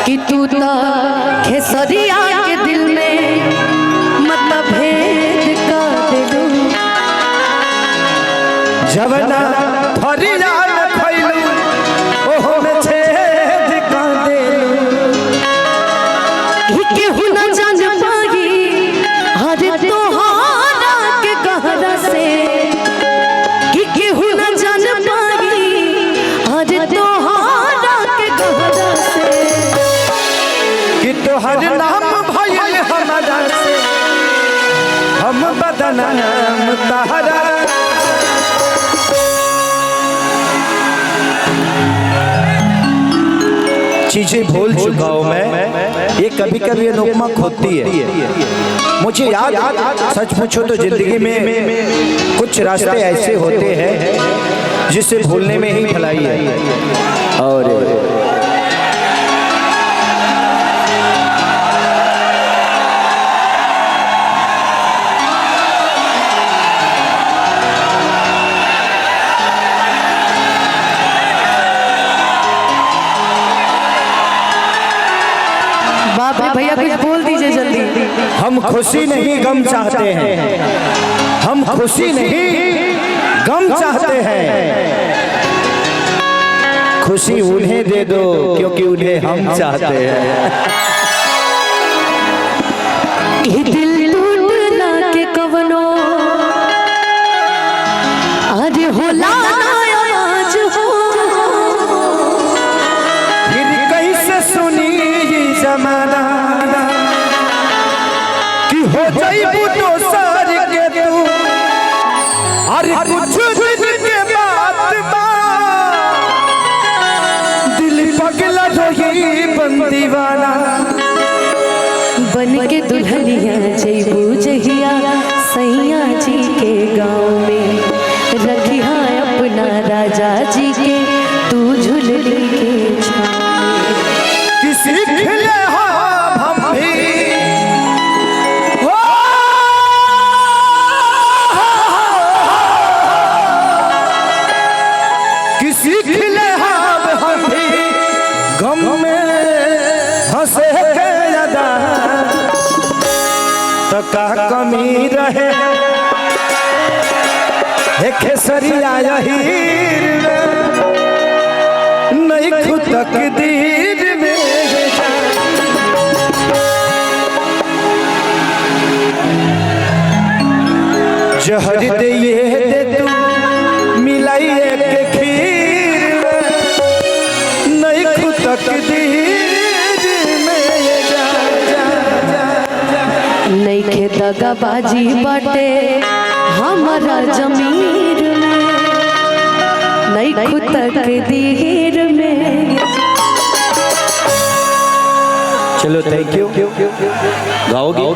कि तू तो खेसरिया के दिल में मतभेद कर दे जवना फरिया न खइलू ओहो में छेद कर देलू ही केहू न जान पागी अरे तोहारा के गहरा से कि केहू न जान पागी अरे तोहारा के गहरा से कि तोहर नाम भइल हमारा से हम बदनाम तहरा चीजें भूल चुका हूँ मैं। ये कभी कभी अनुपमा खोती है मुझे याद। सच पूछो तो जिंदगी में कुछ रास्ते ऐसे होते हैं जिसे भूलने में ही भलाई है। और बाप रे भैया कुछ बोल दीजिए जल्दी। हम खुशी नहीं गम चाहते हैं, हम खुशी नहीं गम चाहते हैं। खुशी उन्हें दे दो क्योंकि उन्हें हम चाहते हैं। ये दिल टूटना के कवनो अरे होला आवाज हो फिर कैसे सुनी जमाना कि हो जाइबू दोसर के तू। अरे कुछ दिन के बाद दिल पगला रोही बंदीवाना बन के दुल्हनिया जइबू जहिया सैया जी के गाँव में रखिया अपना राजा जी के तू झुलनी के छाँव में। किसी खिले हम भी किसी खिले हम भी गम में हंसे के ज्यादा तो का कमी रहे खेसरिया यहीर नहीं खुद तकदीर में जहर दे ये दे तू मिलाइए के खीर नहीं खुद तकदीर में नहीं खे दगाबाजी बाटे हमारा जमीर में नहीं खुद तकदीर में। चलो थैंक यू। गाओगी?